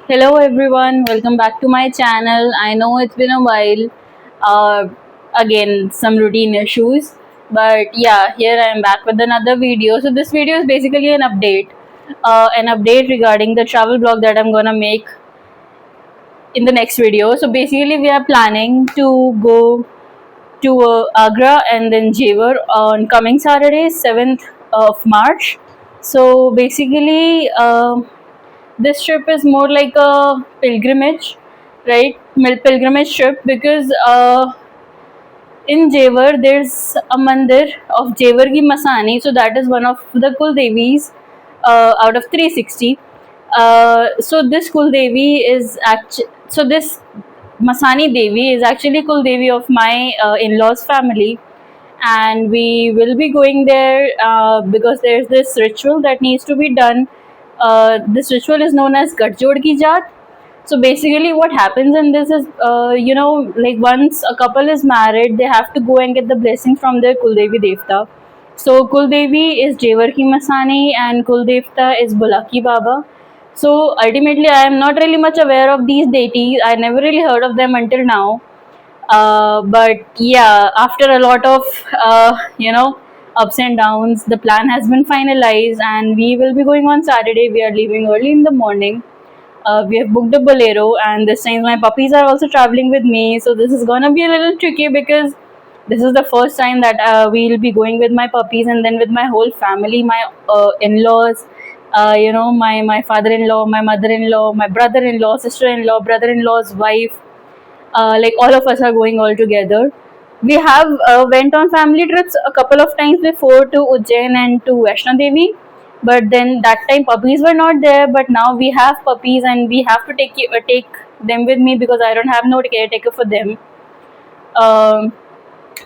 Hello everyone, welcome back to my channel. I know it's been a while. Uh, Again, some routine issues, but yeah, here I am back with another video. So this video is basically an update regarding the travel blog that I'm gonna make in the next video. So basically, we are planning to go to Agra and then Jewar on coming Saturday, 7th of March. So basically, this trip is more like a pilgrimage, right? Pilgrimage trip because in Jewar there's a mandir of Jewar ki Masani, so that is one of the Kul Devis out of 360. So this Kul Devi is so this Masani Devi is actually Kul Devi of my in-laws family, and we will be going there because there's this ritual that needs to be done. This ritual is known as Gadjod Ki Jaat. So basically, what happens in this is, like once a couple is married, they have to go and get the blessing from their Kuldevi Devta. So Kuldevi is Jevar Ki Masani and Kuldevta is Bulaki Baba. So ultimately, I am not really much aware of these deities. I never really heard of them until now. But yeah, after a lot of ups and downs, the plan has been finalized, and we will be going on Saturday. We are leaving early in the morning. We have booked a bolero, and this time my puppies are also traveling with me. So this is gonna be a little tricky because this is the first time that we'll be going with my puppies and then with my whole family, my in-laws. My father-in-law, my mother-in-law, my brother-in-law, sister-in-law, brother-in-law's wife, like all of us are going all together. We have went on family trips a couple of times before to Ujjain and to Vaishno Devi, but then that time puppies were not there. But now we have puppies and we have to take them with me because I don't have no caretaker for them. Um,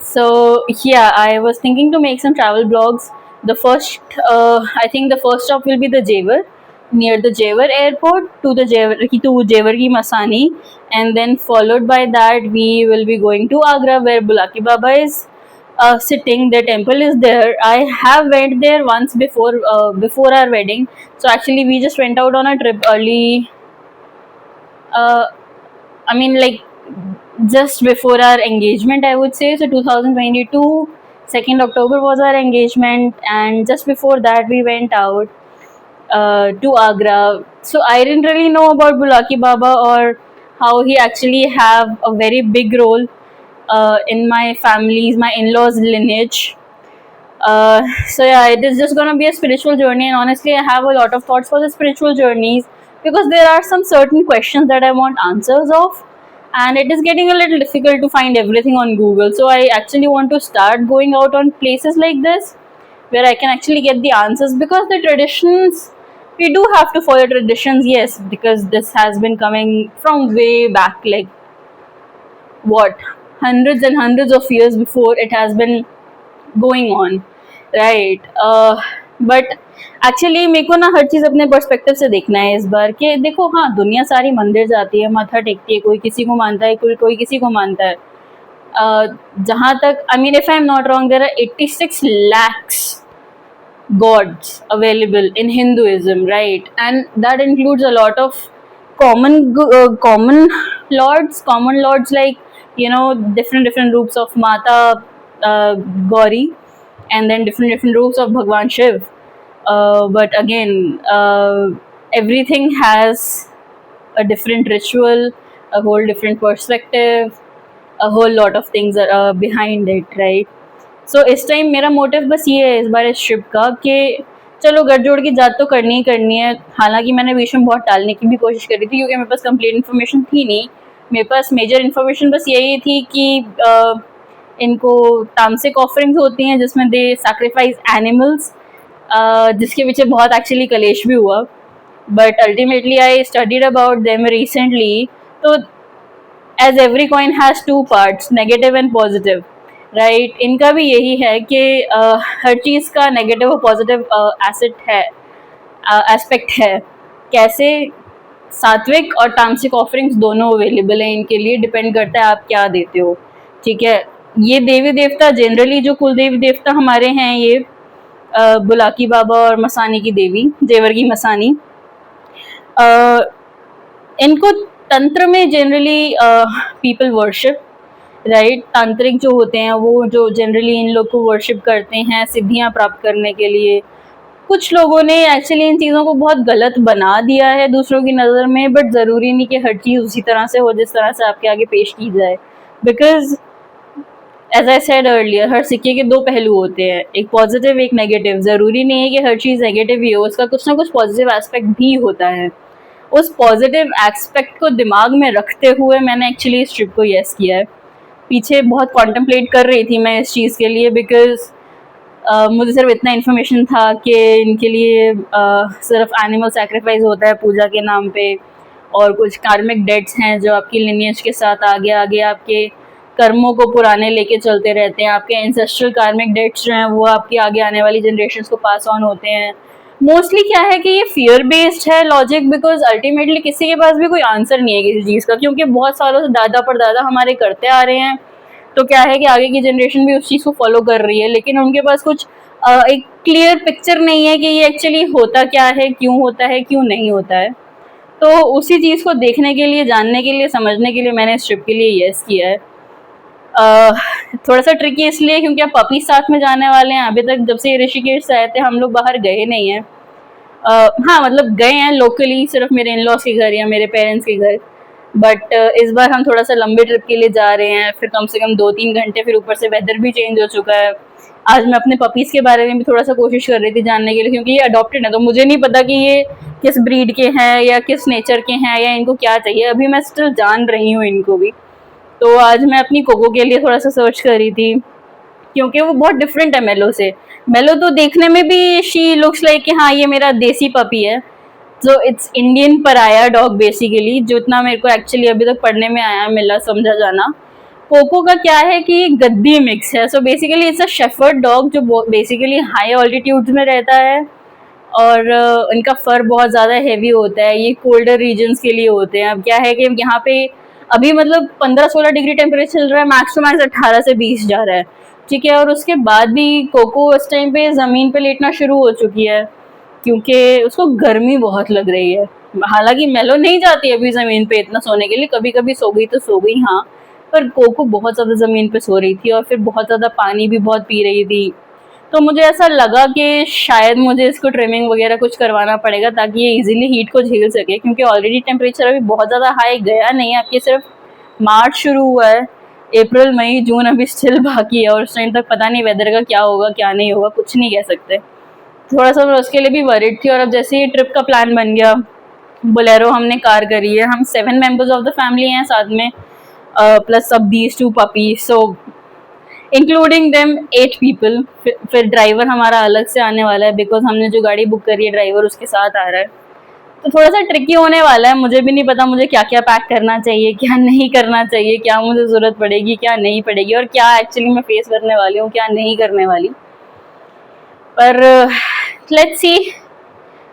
so yeah, I was thinking to make some travel blogs. I think the first stop will be the Jewar, near the Jewar airport to the Jewar ki Masani, and then followed by that we will be going to Agra where Bulaki Baba is sitting. The temple is there. I have went there once before our wedding. So actually we just went out on a trip early. Uh, I mean, like just before our engagement, I would say. So 2022, 2nd October was our engagement, and just before that, we went out to Agra. So I didn't really know about Bulaki Baba or how he actually have a very big role in my family's, my in-laws' lineage. So yeah, it is just gonna be a spiritual journey, and honestly, I have a lot of thoughts for the spiritual journeys because there are some certain questions that I want answers of, and it is getting a little difficult to find everything on Google. So I actually want to start going out on places like this where I can actually get the answers because the traditions, we do have to follow traditions, yes, because this has been coming from way back, like what, hundreds and hundreds of years before it has been going on, right? But actually मेरे को ना हर चीज़ अपने perspective से देखना है इस बार कि देखो, हाँ, दुनिया सारी मंदिर जाती है, माथा टेकती है, कोई किसी को मानता है, कोई किसी को मानता है. जहाँ तक, I mean, if I am not wrong, there are 86 lakhs gods available in Hinduism, right? And that includes a lot of common common lords, like, different groups of Mata Gauri, and then different groups of Bhagwan Shiv. But again, everything has a different ritual, a whole different perspective, a whole lot of things are behind it, right? सो इस time मेरा motive बस ये है इस बार इस trip का कि चलो गठजोड़ की जात तो करनी ही करनी है. हालांकि मैंने बीच में बहुत टालने की भी कोशिश करी थी क्योंकि मेरे पास कंप्लीट इन्फॉर्मेशन थी नहीं. मेरे पास मेजर इन्फॉर्मेशन बस यही थी कि इनको तामसिक ऑफरिंग्स होती हैं जिसमें दे सैक्रिफाइस एनिमल्स, जिसके पीछे बहुत एक्चुअली कलेश भी हुआ. But ultimately I studied about them recently. तो as every coin has two parts, negative and positive, right? इनका भी यही है कि हर चीज़ का नेगेटिव और पॉजिटिव एसेट है, एस्पेक्ट है. कैसे सात्विक और तामसिक ऑफरिंग्स दोनों अवेलेबल हैं इनके लिए, डिपेंड करता है आप क्या देते हो, ठीक है? ये देवी देवता जनरली जो कुल देवी देवता हमारे हैं, ये बुलाकी बाबा और मसानी की देवी, जेवर की मसानी. इनको तंत्र में जनरली पीपल वर्शिप, राइट। तांत्रिक जो होते हैं वो जो जनरली इन लोग को वर्शिप करते हैं सिद्धियां प्राप्त करने के लिए। कुछ लोगों ने एक्चुअली इन चीज़ों को बहुत गलत बना दिया है दूसरों की नज़र में, बट ज़रूरी नहीं कि हर चीज़ उसी तरह से हो जिस तरह से आपके आगे पेश की जाए, because as I said earlier, हर सिक्के के दो पहलू होते हैं, एक पॉजिटिव एक नेगेटिव। ज़रूरी नहीं है कि हर चीज़ नेगेटिव ही हो, उसका कुछ ना कुछ पॉजिटिव एस्पेक्ट भी होता है। उस पॉजिटिव एस्पेक्ट को दिमाग में रखते हुए मैंने एक्चुअली इस ट्रिप को येस किया है। पीछे बहुत कॉन्टम्पलेट कर रही थी मैं इस चीज़ के लिए, बिकॉज मुझे सिर्फ इतना इन्फॉर्मेशन था कि इनके लिए सिर्फ एनिमल सेक्रीफाइस होता है पूजा के नाम पे, और कुछ कार्मिक डेट्स हैं जो आपकी लिनियज के साथ आगे आगे आपके कर्मों को पुराने लेके चलते रहते हैं। आपके एंसेस्ट्रल कार्मिक डेट्स जो हैं वो आपकी आगे आने वाली जनरेशन्स को पास ऑन होते हैं। मोस्टली क्या है कि ये फियर बेस्ड है लॉजिक, बिकॉज अल्टीमेटली किसी के पास भी कोई आंसर नहीं है किसी चीज़ का, क्योंकि बहुत सालों से दादा परदादा हमारे करते आ रहे हैं। तो क्या है कि आगे की जनरेशन भी उस चीज़ को फॉलो कर रही है, लेकिन उनके पास कुछ एक क्लियर पिक्चर नहीं है कि ये एक्चुअली होता क्या है, क्यों होता है, क्यों नहीं होता है। तो उसी चीज़ को देखने के लिए, जानने के लिए, समझने के लिए मैंने इस ट्रिप के लिए येस किया है। थोड़ा सा ट्रिकी इसलिए क्योंकि आप पपी साथ में जाने वाले हैं। अभी तक जब से ये ऋषिकेश से आए थे हम लोग बाहर गए नहीं हैं। हाँ मतलब गए हैं लोकली, सिर्फ मेरे इन लॉज के घर या मेरे पेरेंट्स के घर, बट इस बार हम थोड़ा सा लंबे ट्रिप के लिए जा रहे हैं, फिर कम से कम 2-3 घंटे, फिर ऊपर से वेदर भी चेंज हो चुका है। आज मैं अपने पपीज़ के बारे में भी थोड़ा सा कोशिश कर रही थी जानने के लिए, क्योंकि ये अडॉप्टेड है तो मुझे नहीं पता कि ये किस ब्रीड के हैं या किस नेचर के हैं या इनको क्या चाहिए। अभी मैं स्टिल जान रही हूँ इनको भी। तो आज मैं अपनी कोको के लिए थोड़ा सा सर्च कर रही थी, क्योंकि वो बहुत डिफरेंट है मेलो से। मेलो तो देखने में भी शी लुक्स लाइक कि हाँ ये मेरा देसी पपी है, सो इट्स इंडियन पराया डॉग बेसिकली, जो इतना मेरे को एक्चुअली अभी तक पढ़ने में आया, मिला, समझा जाना। कोको का क्या है कि ये गद्दी मिक्स है, so basically it's a shepherd dog जो बेसिकली हाई ऑल्टीट्यूड्स में रहता है, और इनका फर बहुत ज़्यादा हैवी होता है। ये कोल्डर रीजन्स के लिए होते हैं। अब क्या है कि यहाँ पे अभी मतलब 15-16 डिग्री टेम्परेचर चल रहा है, मैक्स टू मैक्स 18 से 20 जा रहा है, ठीक है। और उसके बाद भी कोको इस टाइम पे ज़मीन पे लेटना शुरू हो चुकी है, क्योंकि उसको गर्मी बहुत लग रही है। हालांकि मेलो नहीं जाती अभी ज़मीन पे इतना सोने के लिए, कभी कभी सो गई तो सो गई, हाँ, पर कोको बहुत ज़्यादा ज़मीन पे सो रही थी और फिर बहुत ज़्यादा पानी भी बहुत पी रही थी। तो मुझे ऐसा लगा कि शायद मुझे इसको ट्रिमिंग वगैरह कुछ करवाना पड़ेगा ताकि ये इजीली हीट को झेल सके, क्योंकि ऑलरेडी टेम्परेचर अभी बहुत ज़्यादा हाई गया नहीं है। आपके सिर्फ मार्च शुरू हुआ है, अप्रैल मई जून अभी स्टिल बाकी है, और उस टाइम तक पता नहीं वेदर का क्या होगा क्या नहीं होगा, कुछ नहीं कह सकते। थोड़ा सा मैं उसके लिए भी वरीड थी। और अब जैसे ही ट्रिप का प्लान बन गया, बोलेरो हमने कार करी है, हम 7 मेंबर्स ऑफ द फैमिली हैं साथ में, प्लस सब these 2 puppy, so including them 8 people. फिर ड्राइवर हमारा अलग से आने वाला है, बिकॉज हमने जो गाड़ी बुक करी है ड्राइवर उसके साथ आ रहा है। तो थोड़ा सा ट्रिकी होने वाला है। मुझे भी नहीं पता मुझे क्या क्या पैक करना चाहिए, क्या नहीं करना चाहिए, क्या मुझे ज़रूरत पड़ेगी, क्या नहीं पड़ेगी, और क्या एक्चुअली मैं फेस करने वाली हूँ, क्या नहीं करने वाली। पर लेट्स सी,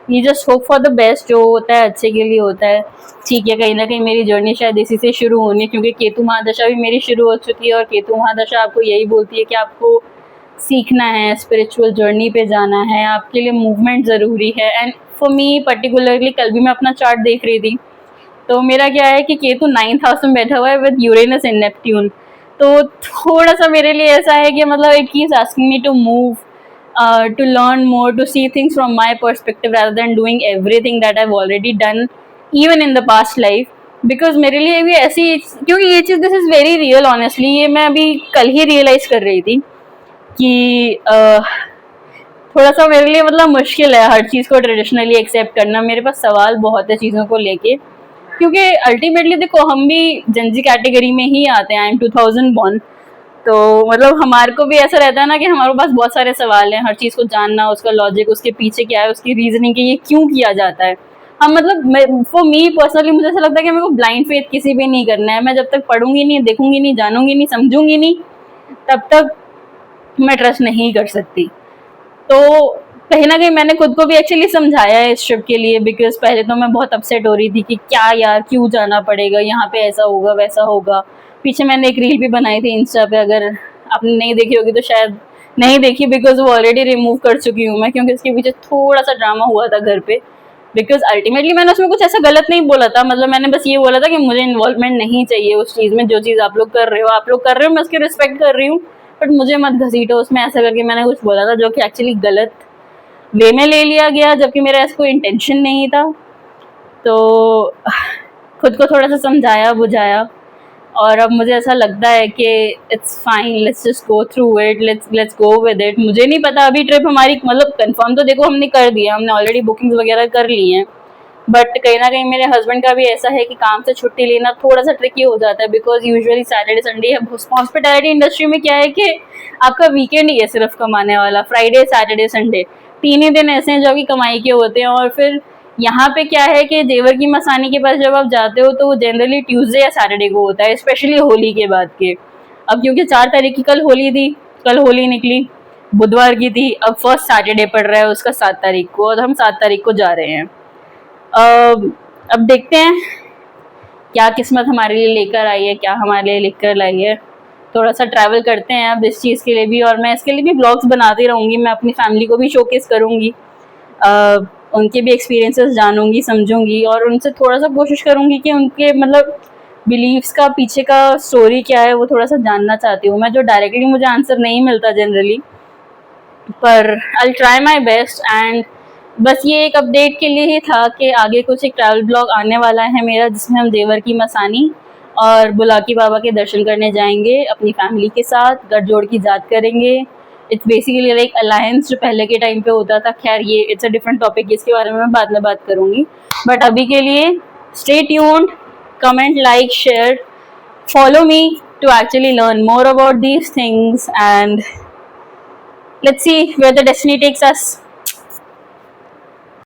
ये just hope for the best. जो होता है अच्छे के लिए होता है, ठीक है। कहीं ना कहीं मेरी जर्नी शायद इसी से शुरू होनी है, क्योंकि केतु महादशा भी मेरी शुरू हो चुकी है, और केतु महादशा आपको यही बोलती है कि आपको सीखना है, स्पिरिचुअल जर्नी पे जाना है, आपके लिए मूवमेंट ज़रूरी है। एंड फॉर मी पर्टिकुलरली, कल भी मैं अपना चार्ट देख रही थी, तो मेरा क्या है कि केतु 9th हाउस में बैठा हुआ है विद यूरेनस इन नेपट्यून। तो थोड़ा सा मेरे लिए ऐसा है कि मतलब it keeps asking me to move, to learn more, to see things from my perspective rather than doing everything that I've already done even in the past life. Because मेरे लिए भी ऐसी, क्योंकि ये चीज़ this is very real honestly, ये मैं अभी कल ही रियलाइज़ कर रही थी कि थोड़ा सा मेरे लिए मतलब मुश्किल है हर चीज़ को ट्रेडिशनली एक्सेप्ट करना। मेरे पास सवाल बहुत है चीज़ों को लेके, क्योंकि अल्टीमेटली देखो हम भी जनजी कैटेगरी में ही आते हैं। आई एम 2000 बॉर्न, तो मतलब हमारे को भी ऐसा रहता है ना कि हमारे पास बहुत सारे सवाल हैं, हर चीज़ को जानना, उसका लॉजिक, उसके पीछे क्या है, उसकी रीजनिंग, कि ये क्यों किया जाता है। हम मतलब फॉर मी पर्सनली मुझे ऐसा लगता है कि मेरे को ब्लाइंड फेथ किसी पे नहीं करना है। मैं जब तक पढ़ूंगी नहीं, देखूंगी नहीं, जानूंगी नहीं, समझूंगी नहीं, तब तक मैं ट्रस्ट नहीं कर सकती। तो कहीं ना कहीं मैंने खुद को भी एक्चुअली समझाया है इस ट्रिप के लिए, बिकॉज पहले तो मैं बहुत अपसेट हो रही थी कि क्या यार क्यों जाना पड़ेगा, यहाँ पे ऐसा होगा वैसा होगा। पीछे मैंने एक रील भी बनाई थी इंस्टा पे, अगर आपने नहीं देखी होगी तो शायद नहीं देखी, बिकॉज वो ऑलरेडी रिमूव कर चुकी हूँ मैं, क्योंकि उसके पीछे थोड़ा सा ड्रामा हुआ था घर पे। बिकॉज अल्टीमेटली मैंने उसमें कुछ ऐसा गलत नहीं बोला था, मतलब मैंने बस ये बोला था कि मुझे इन्वॉल्वमेंट नहीं चाहिए उस चीज़ में, जो चीज़ आप लोग कर रहे हो मैं उसकी रिस्पेक्ट कर रही हूँ, बट मुझे मत घसीटो उसमें, ऐसा करके मैंने कुछ बोला था जो कि एक्चुअली गलत वे में ले लिया गया, जबकि मेरा ऐसा कोई इंटेंशन नहीं था। तो खुद को थोड़ा सा समझाया बुझाया, और अब मुझे ऐसा लगता है कि it's fine, let's just go through it, let's go with it. मुझे नहीं पता अभी ट्रिप हमारी मतलब कंफर्म तो देखो हमने कर दिया, हमने ऑलरेडी बुकिंग्स वगैरह कर ली हैं, बट कहीं ना कहीं मेरे हस्बैंड का भी ऐसा है कि काम से छुट्टी लेना थोड़ा सा ट्रिकी हो जाता है, because usually Saturday Sunday, hospitality industry में क्या है कि आपका वीकेंड ही है सिर्फ कमाने वाला, फ्राइडे सैटरडे संडे 3 ही दिन ऐसे हैं जो आपकी कमाई के होते हैं। और फिर यहाँ पे क्या है कि जेवर की मसानी के पास जब आप जाते हो तो वो जनरली ट्यूसडे या सैटरडे को होता है, स्पेशली होली के बाद के। अब क्योंकि 4 तारीख की कल होली थी, कल होली निकली, बुधवार की थी, अब फर्स्ट सैटरडे पड़ रहा है उसका 7 तारीख को, और हम 7 तारीख को जा रहे हैं। अब देखते हैं क्या किस्मत हमारे लिए लेकर आई है, क्या हमारे लिए लेकर लाई है। थोड़ा सा ट्रैवल करते हैं अब इस चीज़ के लिए भी, और मैं इसके लिए भी ब्लॉग्स बनाती रहूँगी, मैं अपनी फैमिली को भी शोकेस करूँगी, उनके भी एक्सपीरियंसेस जानूंगी समझूंगी, और उनसे थोड़ा सा कोशिश करूंगी कि उनके मतलब बिलीव्स का पीछे का स्टोरी क्या है वो थोड़ा सा जानना चाहती हूँ मैं, जो डायरेक्टली मुझे आंसर नहीं मिलता जनरली, पर I try my best. And बस ये एक अपडेट के लिए ही था कि आगे कुछ एक ट्रैवल ब्लॉग आने वाला है मेरा, जिसमें हम देवर की मसानी और बुलाकी बाबा के दर्शन करने जाएंगे अपनी फैमिली के साथ, गठजोड़ की याद करेंगे। इट्स बेसिकली लाइक अलायंस जो पहले के टाइम पे होता था, खैर ये इट्स अ डिफरेंट टॉपिक, इसके बारे में मैं बाद में बात करूँगी। बट अभी के लिए stay tuned, comment, like, share, follow me to actually learn more about these things, and let's see where the destiny takes us.